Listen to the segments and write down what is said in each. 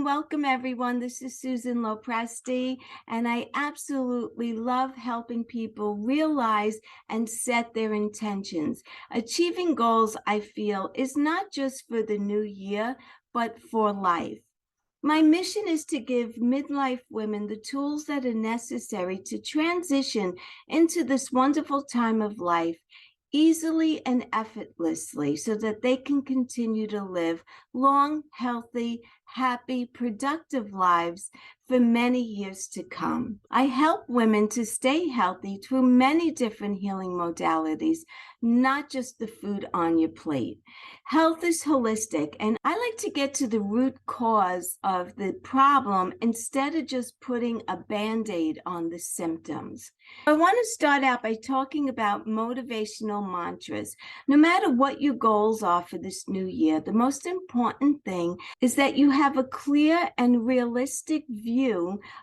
welcome everyone. This is Susan Lopresti, and I absolutely love helping people realize and set their intentions. Achieving goals, I feel, is not just for the new year, but for life. My mission is to give midlife women the tools that are necessary to transition into this wonderful time of life easily and effortlessly so that they can continue to live long, healthy, happy, productive lives for many years to come. I help women to stay healthy through many different healing modalities, not just the food on your plate. Health is holistic, and I like to get to the root cause of the problem instead of just putting a Band-Aid on the symptoms. I want to start out by talking about motivational mantras. No matter what your goals are for this new year, the most important thing is that you have a clear and realistic view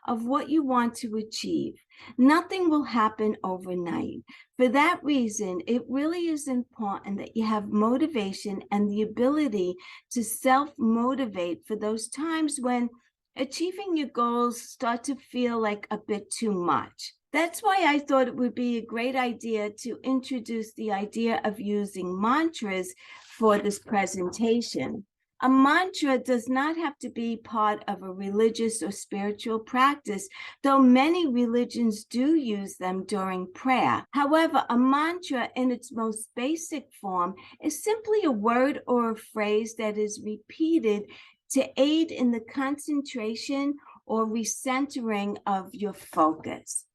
of what you want to achieve. Nothing will happen overnight. For that reason, it really is important that you have motivation and the ability to self-motivate for those times when achieving your goals start to feel like a bit too much. That's why I thought it would be a great idea to introduce the idea of using mantras for this presentation. A mantra does not have to be part of a religious or spiritual practice, though many religions do use them during prayer. However, a mantra in its most basic form is simply a word or a phrase that is repeated to aid in the concentration or recentering of your focus.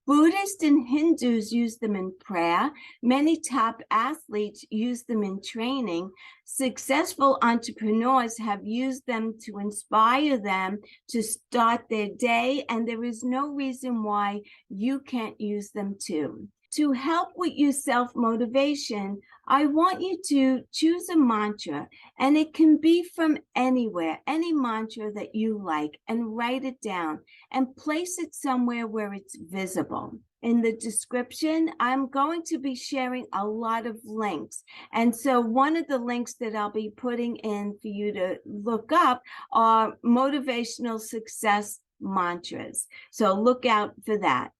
Buddhists and Hindus use them in prayer. Many top athletes use them in training. Successful entrepreneurs have used them to inspire them to start their day, and there is no reason why you can't use them too. To help with your self-motivation, I want you to choose a mantra, and it can be from anywhere, any mantra that you like, and write it down and place it somewhere where it's visible. In the description, I'm going to be sharing a lot of links. And so one of the links that I'll be putting in for you to look up are motivational success mantras. So look out for that.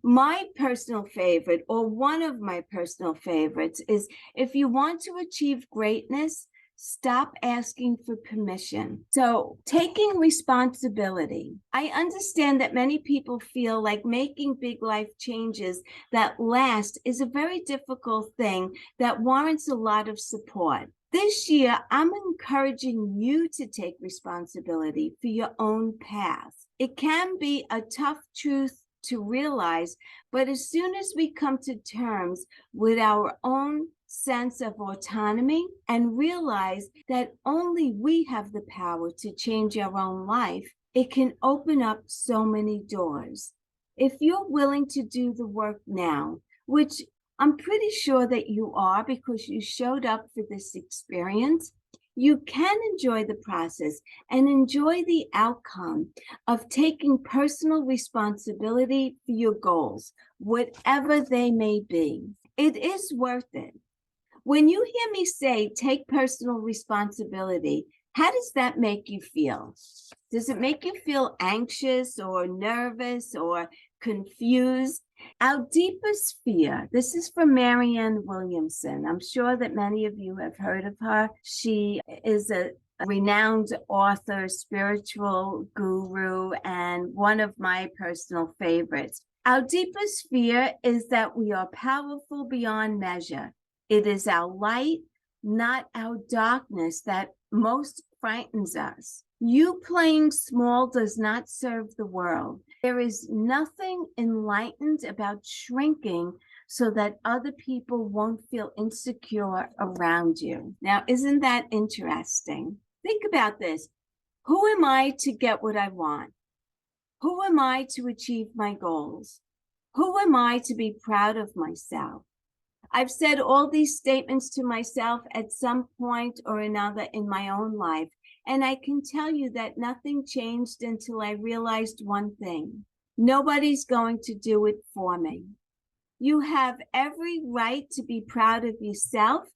My personal favorite, or one of my personal favorites, is if you want to achieve greatness, stop asking for permission. So taking responsibility. I understand that many people feel like making big life changes that last is a very difficult thing that warrants a lot of support. This year, I'm encouraging you to take responsibility for your own path. It can be a tough truth to realize, but as soon as we come to terms with our own sense of autonomy and realize that only we have the power to change our own life, it can open up so many doors. If you're willing to do the work now, which I'm pretty sure that you are because you showed up for this experience, you can enjoy the process and enjoy the outcome of taking personal responsibility for your goals, whatever they may be. It is worth it. When you hear me say take personal responsibility, how does that make you feel? Does it make you feel anxious or nervous or confused? Our deepest fear, this is from Marianne Williamson. I'm sure that many of you have heard of her. She is a renowned author, spiritual guru, and one of my personal favorites. Our deepest fear is that we are powerful beyond measure. It is our light, not our darkness, that most frightens us. You playing small does not serve the world. There is nothing enlightened about shrinking so that other people won't feel insecure around you. Now, isn't that interesting? Think about this. Who am I to get what I want? Who am I to achieve my goals? Who am I to be proud of myself? I've said all these statements to myself at some point or another in my own life, and I can tell you that nothing changed until I realized one thing. Nobody's going to do it for me. You have every right to be proud of yourself,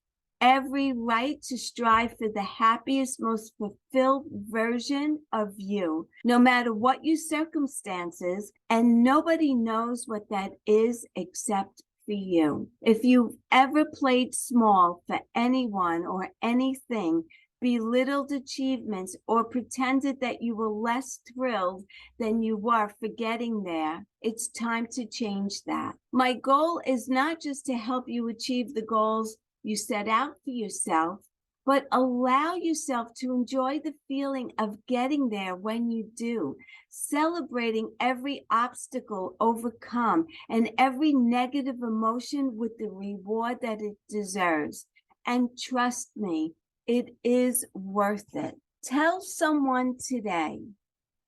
every right to strive for the happiest, most fulfilled version of you, no matter what your circumstances, and nobody knows what that is except for you. If you've ever played small for anyone or anything, belittled achievements, or pretended that you were less thrilled than you were for getting there, it's time to change that. My goal is not just to help you achieve the goals you set out for yourself, but allow yourself to enjoy the feeling of getting there when you do, celebrating every obstacle overcome and every negative emotion with the reward that it deserves. And trust me, it is worth it. Tell someone today.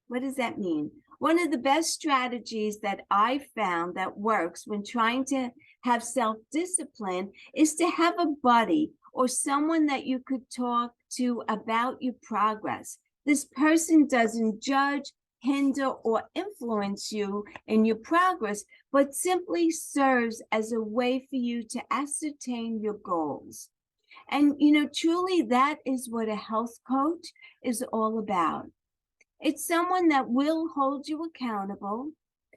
What does that mean? One of the best strategies that I found that works when trying to have self-discipline is to have a buddy or someone that you could talk to about your progress. This person doesn't judge, hinder, or influence you in your progress, but simply serves as a way for you to ascertain your goals. And, truly that is what a health coach is all about. It's someone that will hold you accountable.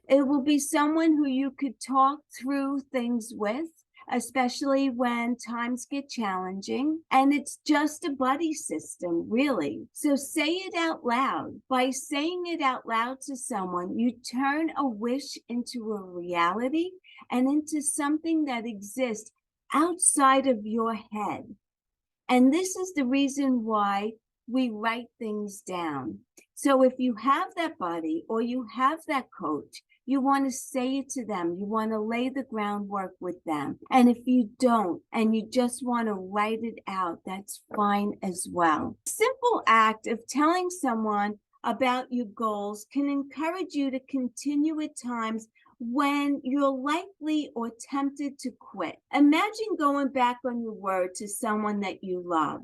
It will be someone who you could talk through things with, especially when times get challenging. And it's just a buddy system, really. So say it out loud. By saying it out loud to someone, you turn a wish into a reality and into something that exists outside of your head. And this is the reason why we write things down. So if you have that buddy or you have that coach, you want to say it to them. You want to lay the groundwork with them. And if you don't, and you just want to write it out, that's fine as well. Simple act of telling someone about your goals can encourage you to continue at times when you're likely or tempted to quit. Imagine going back on your word to someone that you love.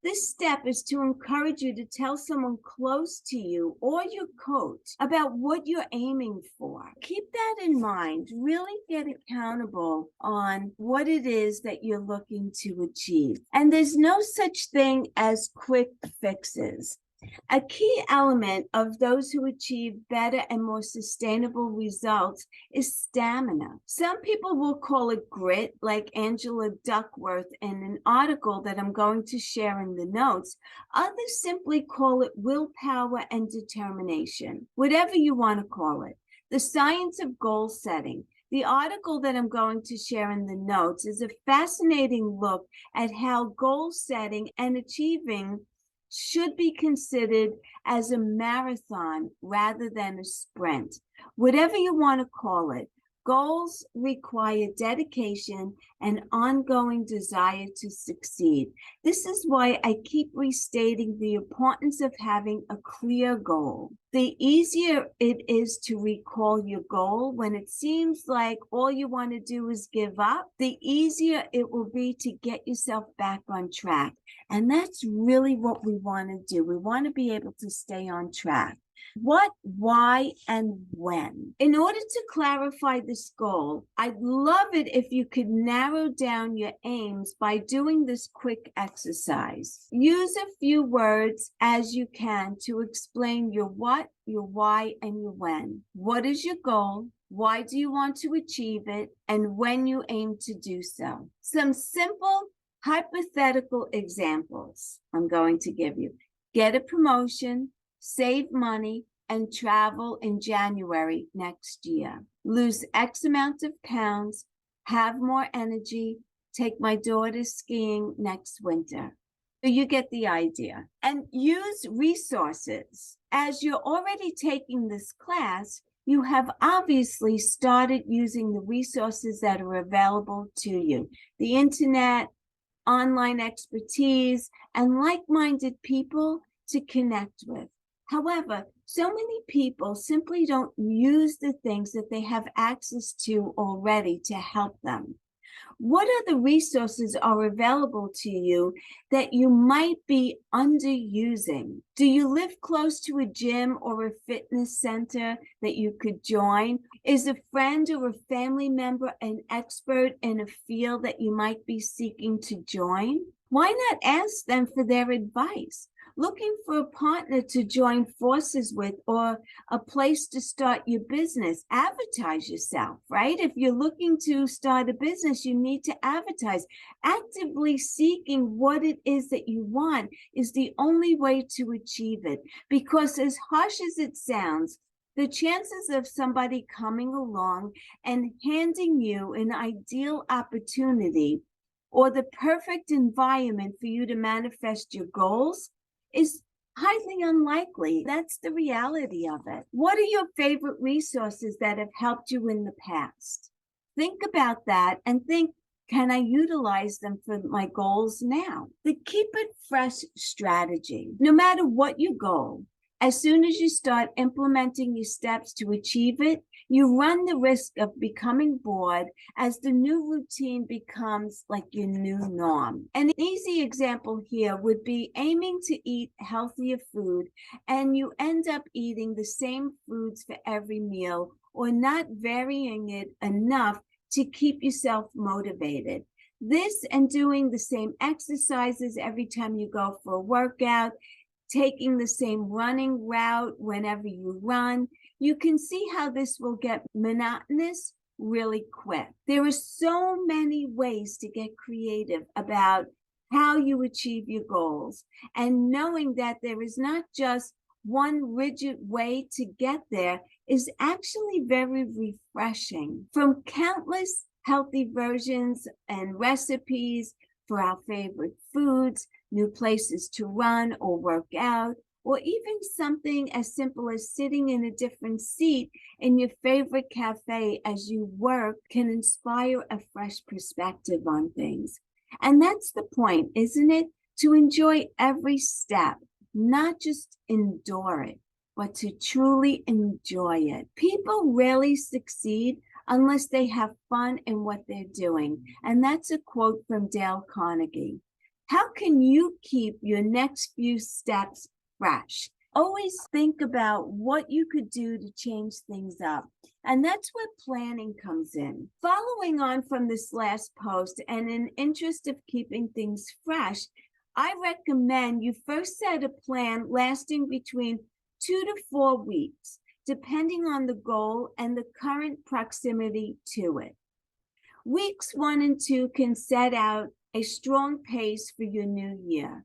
This step is to encourage you to tell someone close to you or your coach about what you're aiming for. Keep that in mind. Really get accountable on what it is that you're looking to achieve. And there's no such thing as quick fixes. A key element of those who achieve better and more sustainable results is stamina. Some people will call it grit, like Angela Duckworth in an article that I'm going to share in the notes. Others simply call it willpower and determination, whatever you want to call it. The science of goal setting. The article that I'm going to share in the notes is a fascinating look at how goal setting and achieving should be considered as a marathon rather than a sprint. Whatever you want to call it, goals require dedication and ongoing desire to succeed. This is why I keep restating the importance of having a clear goal. The easier it is to recall your goal when it seems like all you want to do is give up, the easier it will be to get yourself back on track. And that's really what we want to do. We want to be able to stay on track. What, why, and when? In order to clarify this goal, I'd love it if you could narrow down your aims by doing this quick exercise. Use a few words as you can to explain your what, your why, and your when. What is your goal? Why do you want to achieve it? And when you aim to do so. Some simple hypothetical examples I'm going to give you. Get a promotion, save money, and travel in January next year. Lose X amount of pounds, have more energy, take my daughter skiing next winter. So you get the idea. And use resources. As you're already taking this class, you have obviously started using the resources that are available to you. The internet, online expertise, and like-minded people to connect with. However, so many people simply don't use the things that they have access to already to help them. What other resources are available to you that you might be underusing? Do you live close to a gym or a fitness center that you could join? Is a friend or a family member an expert in a field that you might be seeking to join? Why not ask them for their advice? Looking for a partner to join forces with or a place to start your business, advertise yourself, right? If you're looking to start a business, you need to advertise. Actively seeking what it is that you want is the only way to achieve it. Because as harsh as it sounds, the chances of somebody coming along and handing you an ideal opportunity or the perfect environment for you to manifest your goals is highly unlikely. That's the reality of it. What are your favorite resources that have helped you in the past? Think about that and think, can I utilize them for my goals now? The keep it fresh strategy. No matter what your goal, as soon as you start implementing your steps to achieve it, you run the risk of becoming bored as the new routine becomes like your new norm. An easy example here would be aiming to eat healthier food, and you end up eating the same foods for every meal or not varying it enough to keep yourself motivated. This and doing the same exercises every time you go for a workout, taking the same running route whenever you run, you can see how this will get monotonous really quick. There are so many ways to get creative about how you achieve your goals, and knowing that there is not just one rigid way to get there is actually very refreshing. From countless healthy versions and recipes for our favorite foods, new places to run or work out, or even something as simple as sitting in a different seat in your favorite cafe as you work can inspire a fresh perspective on things. And that's the point, isn't it? To enjoy every step, not just endure it, but to truly enjoy it. People rarely succeed unless they have fun in what they're doing. And that's a quote from Dale Carnegie. How can you keep your next few steps fresh? Always think about what you could do to change things up. And that's where planning comes in. Following on from this last post, and in interest of keeping things fresh, I recommend you first set a plan lasting between 2 to 4 weeks, depending on the goal and the current proximity to it. Weeks 1 and 2 can set out a strong pace for your new year,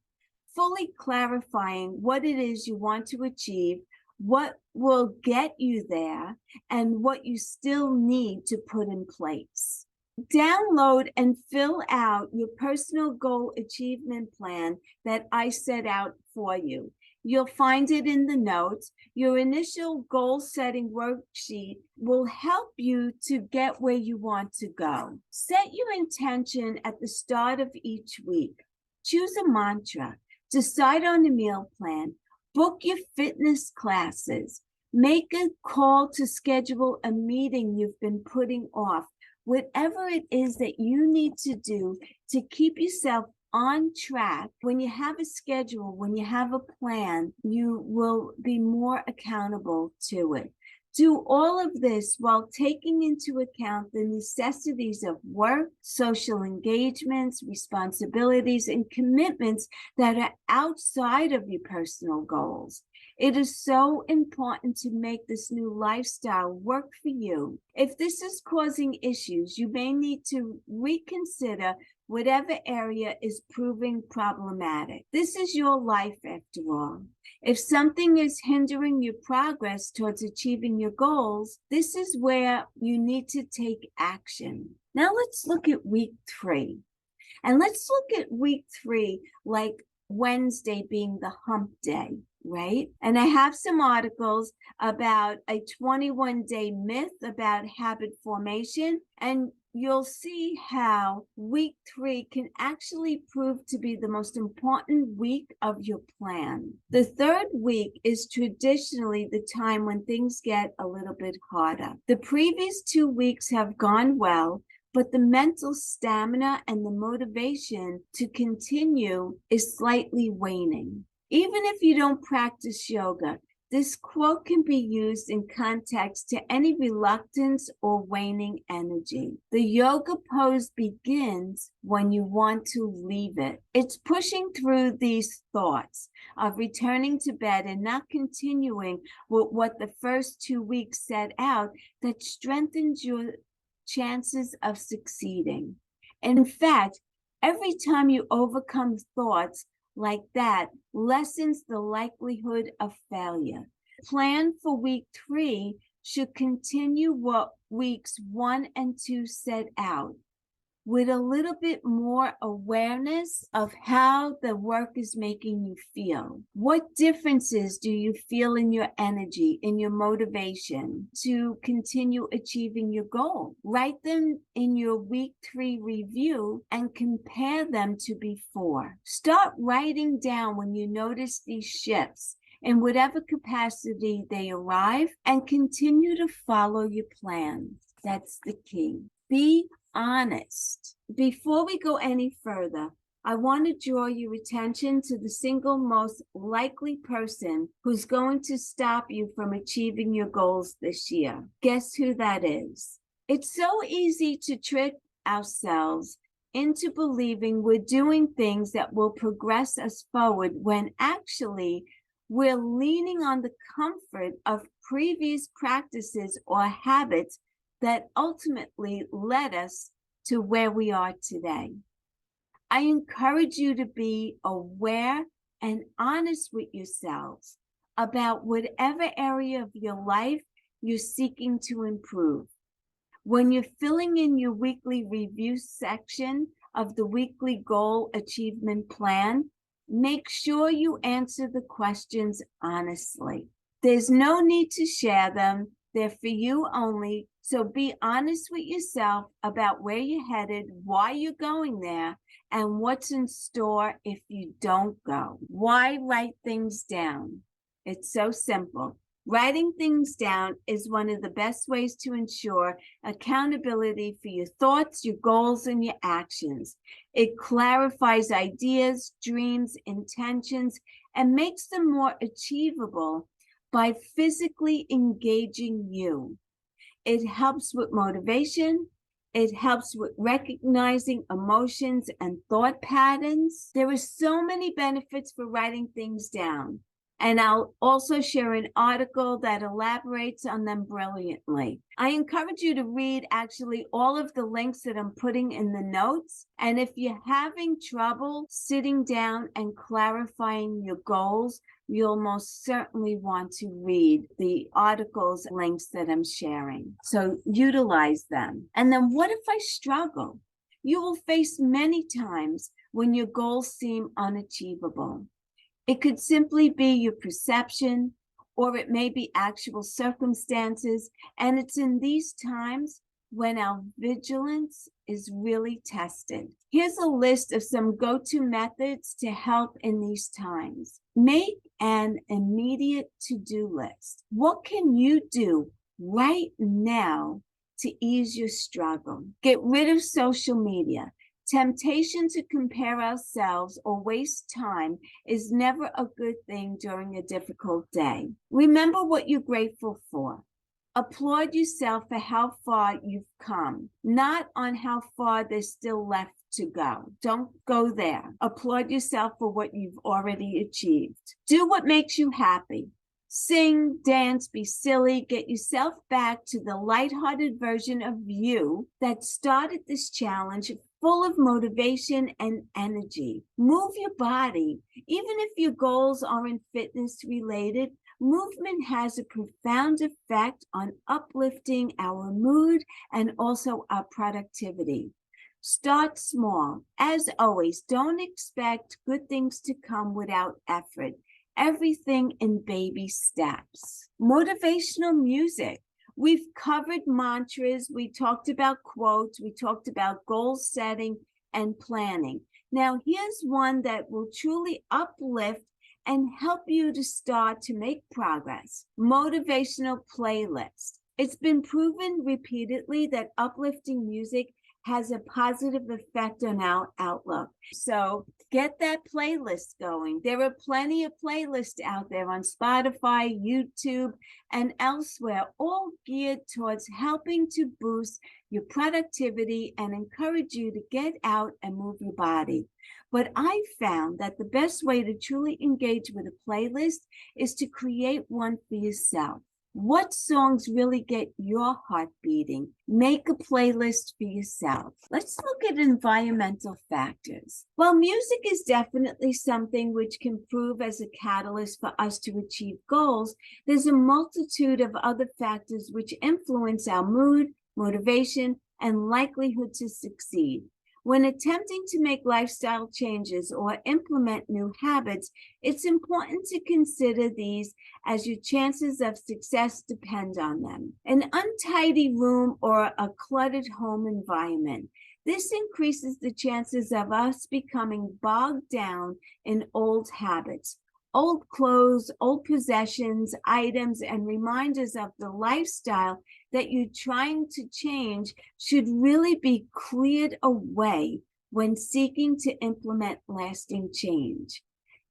fully clarifying what it is you want to achieve, what will get you there, and what you still need to put in place. Download and fill out your personal goal achievement plan that I set out for you. You'll find it in the notes. Your initial goal setting worksheet will help you to get where you want to go. Set your intention at the start of each week. Choose a mantra. Decide on a meal plan. Book your fitness classes. Make a call to schedule a meeting you've been putting off. Whatever it is that you need to do to keep yourself on track, when you have a schedule, when you have a plan, you will be more accountable to it. Do all of this while taking into account the necessities of work, social engagements, responsibilities, and commitments that are outside of your personal goals. It is so important to make this new lifestyle work for you. If this is causing issues, you may need to reconsider whatever area is proving problematic. This is your life after all. If something is hindering your progress towards achieving your goals, this is where you need to take action. Now let's look at week 3. And let's look at week 3 like Wednesday being the hump day, right? And I have some articles about a 21-day myth about habit formation, and you'll see how week 3 can actually prove to be the most important week of your plan. The 3rd week is traditionally the time when things get a little bit harder. The previous 2 weeks have gone well, but the mental stamina and the motivation to continue is slightly waning. Even if you don't practice yoga, this quote can be used in context to any reluctance or waning energy. The yoga pose begins when you want to leave it. It's pushing through these thoughts of returning to bed and not continuing with what the first 2 weeks set out that strengthens your chances of succeeding. In fact, every time you overcome thoughts like that lessens the likelihood of failure. Plan for week 3 should continue what weeks 1 and 2 set out, with a little bit more awareness of how the work is making you feel. What differences do you feel in your energy, in your motivation to continue achieving your goal? Write them in your week 3 review and compare them to before. Start writing down when you notice these shifts in whatever capacity they arrive, and continue to follow your plans. That's the key. Be honest. Before we go any further, I want to draw your attention to the single most likely person who's going to stop you from achieving your goals this year. Guess who that is? It's so easy to trick ourselves into believing we're doing things that will progress us forward when actually we're leaning on the comfort of previous practices or habits that ultimately led us to where we are today. I encourage you to be aware and honest with yourselves about whatever area of your life you're seeking to improve. When you're filling in your weekly review section of the weekly goal achievement plan, make sure you answer the questions honestly. There's no need to share them. They're for you only. So be honest with yourself about where you're headed, why you're going there, and what's in store if you don't go. Why write things down? It's so simple. Writing things down is one of the best ways to ensure accountability for your thoughts, your goals, and your actions. It clarifies ideas, dreams, intentions, and makes them more achievable by physically engaging you. It helps with motivation. It helps with recognizing emotions and thought patterns. There are so many benefits for writing things down. And I'll also share an article that elaborates on them brilliantly. I encourage you to read actually all of the links that I'm putting in the notes. And if you're having trouble sitting down and clarifying your goals, you'll most certainly want to read the articles, links that I'm sharing. So utilize them. And then what if I struggle? You will face many times when your goals seem unachievable. It could simply be your perception, or it may be actual circumstances. And it's in these times when our vigilance is really tested. Here's a list of some go-to methods to help in these times. Make an immediate to-do list. What can you do right now to ease your struggle? Get rid of social media. Temptation to compare ourselves or waste time is never a good thing during a difficult day. Remember what you're grateful for. Applaud yourself for how far you've come, not on how far there's still left to go. Don't go there. Applaud yourself for what you've already achieved. Do what makes you happy. Sing, dance, be silly, get yourself back to the lighthearted version of you that started this challenge, full of motivation and energy. Move your body. Even if your goals aren't fitness related, movement has a profound effect on uplifting our mood and also our productivity. Start small. As always, don't expect good things to come without effort. Everything in baby steps. Motivational music. We've covered mantras, we talked about quotes, we talked about goal setting and planning. Now, here's one that will truly uplift and help you to start to make progress. Motivational playlist. It's been proven repeatedly that uplifting music has a positive effect on our outlook. So get that playlist going. There are plenty of playlists out there on Spotify, YouTube, and elsewhere, all geared towards helping to boost your productivity and encourage you to get out and move your body. But I found that the best way to truly engage with a playlist is to create one for yourself. What songs really get your heart beating? Make a playlist for yourself. Let's look at environmental factors. While music is definitely something which can prove as a catalyst for us to achieve goals, there's a multitude of other factors which influence our mood, motivation, and likelihood to succeed. When attempting to make lifestyle changes or implement new habits, it's important to consider these as your chances of success depend on them. An untidy room or a cluttered home environment. This increases the chances of us becoming bogged down in old habits. Old clothes, old possessions, items, and reminders of the lifestyle that you're trying to change should really be cleared away when seeking to implement lasting change.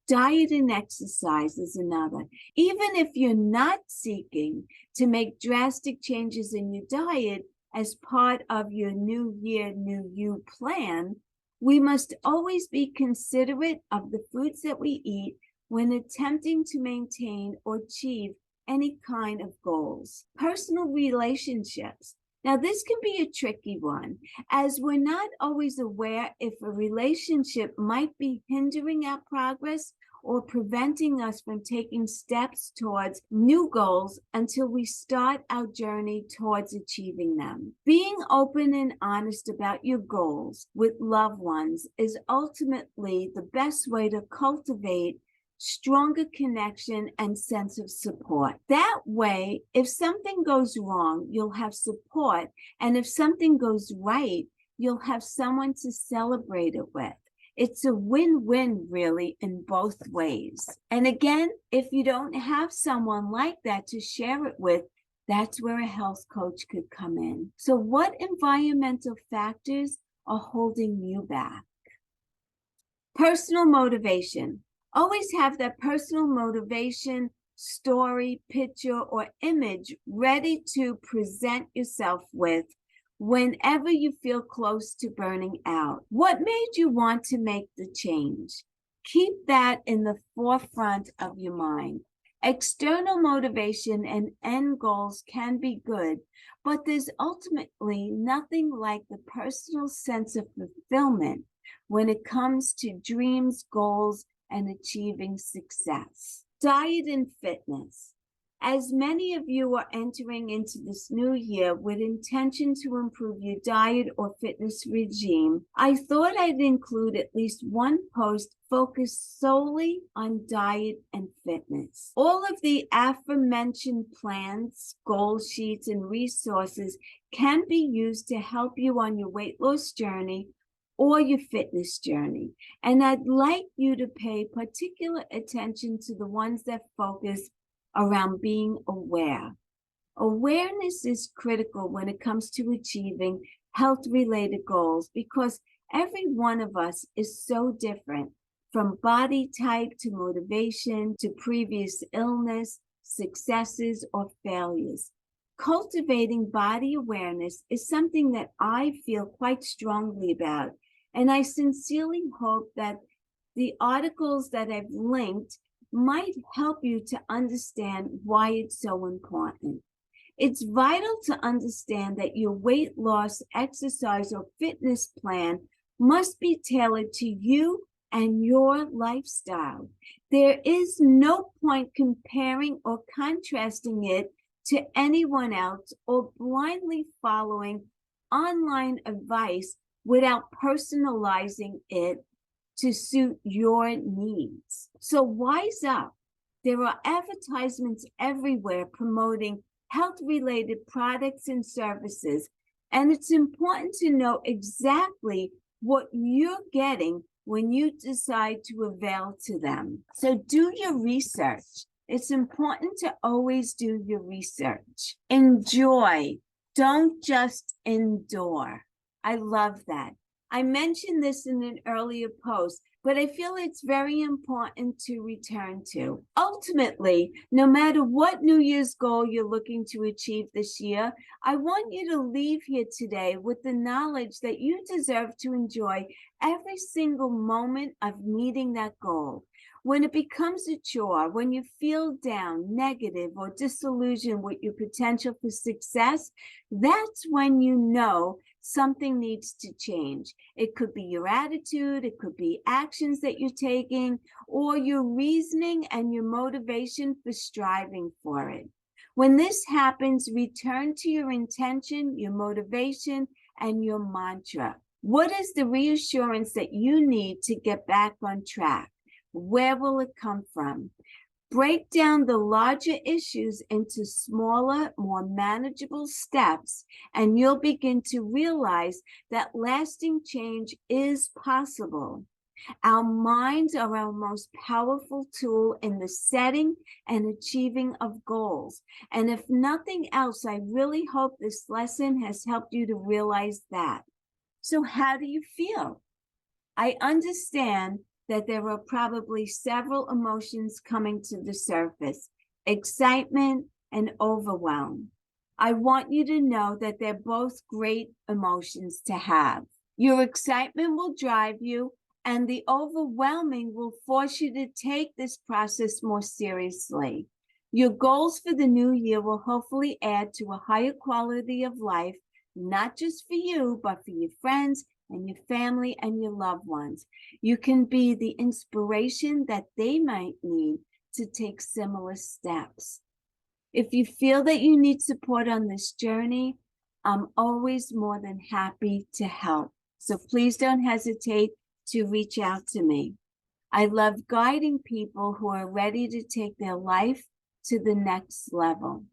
Diet and exercise is another. Even if you're not seeking to make drastic changes in your diet as part of your New Year, New You plan, we must always be considerate of the foods that we eat when attempting to maintain or achieve any kind of goals. Personal relationships. Now, this can be a tricky one, as we're not always aware if a relationship might be hindering our progress or preventing us from taking steps towards new goals until we start our journey towards achieving them. Being open and honest about your goals with loved ones is ultimately the best way to cultivate stronger connection and sense of support. That way, if something goes wrong, you'll have support. And if something goes right, you'll have someone to celebrate it with. It's a win-win, really, in both ways. And again, if you don't have someone like that to share it with, that's where a health coach could come in. So what environmental factors are holding you back? Personal motivation. Always have that personal motivation, story, picture, or image ready to present yourself with whenever you feel close to burning out. What made you want to make the change? Keep that in the forefront of your mind. External motivation and end goals can be good, but there's ultimately nothing like the personal sense of fulfillment when it comes to dreams, goals, and achieving success. Diet and fitness. As many of you are entering into this new year with intention to improve your diet or fitness regime, I thought I'd include at least one post focused solely on diet and fitness. All of the aforementioned plans, goal sheets, and resources can be used to help you on your weight loss journey or your fitness journey. And I'd like you to pay particular attention to the ones that focus around being aware. Awareness is critical when it comes to achieving health-related goals because every one of us is so different, from body type to motivation to previous illness, successes, or failures. Cultivating body awareness is something that I feel quite strongly about. And I sincerely hope that the articles that I've linked might help you to understand why it's so important. It's vital to understand that your weight loss, exercise, or fitness plan must be tailored to you and your lifestyle. There is no point comparing or contrasting it to anyone else or blindly following online advice without personalizing it to suit your needs. So wise up. There are advertisements everywhere promoting health-related products and services, and it's important to know exactly what you're getting when you decide to avail to them. So do your research. It's important to always do your research. Enjoy. Don't just endure. I love that. I mentioned this in an earlier post, but I feel it's very important to return to. Ultimately, no matter what New Year's goal you're looking to achieve this year, I want you to leave here today with the knowledge that you deserve to enjoy every single moment of meeting that goal. When it becomes a chore, when you feel down, negative, or disillusioned with your potential for success, that's when you know something needs to change. It could be your attitude, it could be actions that you're taking, or your reasoning and your motivation for striving for it. When this happens, return to your intention, your motivation, and your mantra. What is the reassurance that you need to get back on track? Where will it come from? Break down the larger issues into smaller, more manageable steps, and you'll begin to realize that lasting change is possible. Our minds are our most powerful tool in the setting and achieving of goals. And if nothing else, I really hope this lesson has helped you to realize that. So how do you feel? I understand that there are probably several emotions coming to the surface: excitement and overwhelm. I want you to know that they're both great emotions to have. Your excitement will drive you, and the overwhelming will force you to take this process more seriously. Your goals for the new year will hopefully add to a higher quality of life, not just for you, but for your friends and your family and your loved ones. You can be the inspiration that they might need to take similar steps. If you feel that you need support on this journey, I'm always more than happy to help. So please don't hesitate to reach out to me. I love guiding people who are ready to take their life to the next level.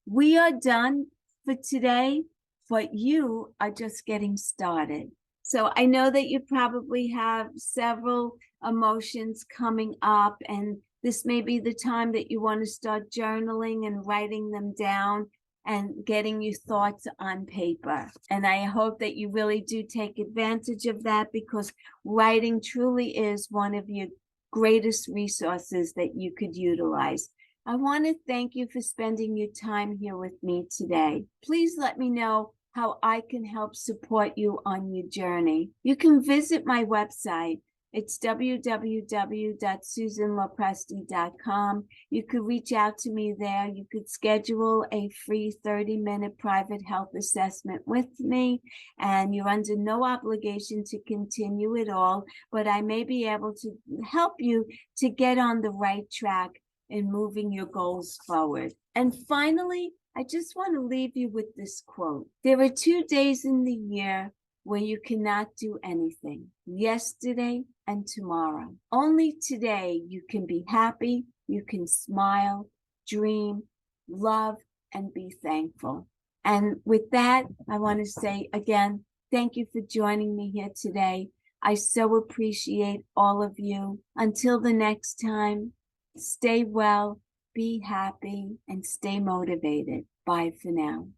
We are done for today, but you are just getting started. So I know that you probably have several emotions coming up, and this may be the time that you want to start journaling and writing them down and getting your thoughts on paper. And I hope that you really do take advantage of that, because writing truly is one of your greatest resources that you could utilize. I want to thank you for spending your time here with me today. Please let me know how I can help support you on your journey. You can visit my website. It's www.susanlopresti.com. You could reach out to me there. You could schedule a free 30-minute private health assessment with me, and you're under no obligation to continue at all, but I may be able to help you to get on the right track in moving your goals forward. And finally, I just want to leave you with this quote. There are 2 days in the year where you cannot do anything: yesterday and tomorrow. Only today you can be happy, you can smile, dream, love, and be thankful. And with that, I want to say again, thank you for joining me here today. I so appreciate all of you. Until the next time, stay well, be happy, and stay motivated. Bye for now.